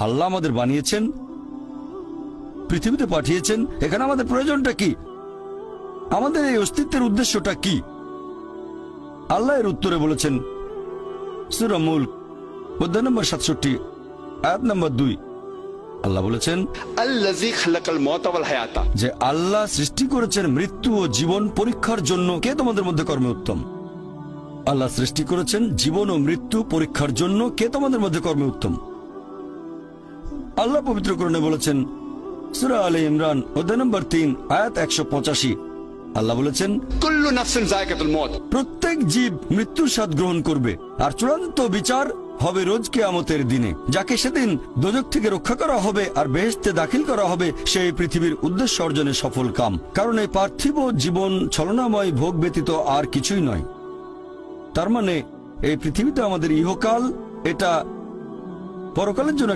আল্লাহ আমাদের বানিয়েছেন, পৃথিবীতে পাঠিয়েছেন, এখানে আমাদের প্রয়োজনটা কি, আমাদের এই অস্তিত্বের উদ্দেশ্যটা কি? আল্লাহ এর উত্তরে বলেছেন সূরা মুলক অধ্যায় নম্বর 67 আয়াত নম্বর 2। আল্লাহ বলেছেন আল্লাযী খালাকাল মাউতা ওয়াল হায়াতা, যে আল্লাহ সৃষ্টি করেছেন মৃত্যু ও জীবন পরীক্ষার জন্য। কে তোমাদের মধ্যে কর্মে উত্তম? আল্লাহ সৃষ্টি করেছেন জীবন ও মৃত্যু পরীক্ষার জন্য। কে তোমাদের মধ্যে কর্মে উত্তম? আল্লাহ পবিত্র কোরআনে বলেছেন সূরা আলে ইমরান অধ্যায় নম্বর 3 আয়াত 185। আল্লাহ বলেছেন কুল্লু নাফসিন যায়কাতুল মউত, প্রত্যেক জীব মৃত্যুর স্বাদ গ্রহণ করবে, আর চূড়ান্ত বিচার হবে রোজ কিয়ামতের দিনে। যাকে সেদিন দোজখ থেকে রক্ষা করা হবে আর বেহেশতে দাখিল করা হবে, সেই পৃথিবীর উদ্দেশ্য অর্জনে সফল কাম। কারণ এই পার্থিব জীবন ছলনাময় ভোগ ব্যতীত আর কিছুই নয়। তার মানে এই পৃথিবীতে আমাদের ইহকাল, এটা পরকালের জন্য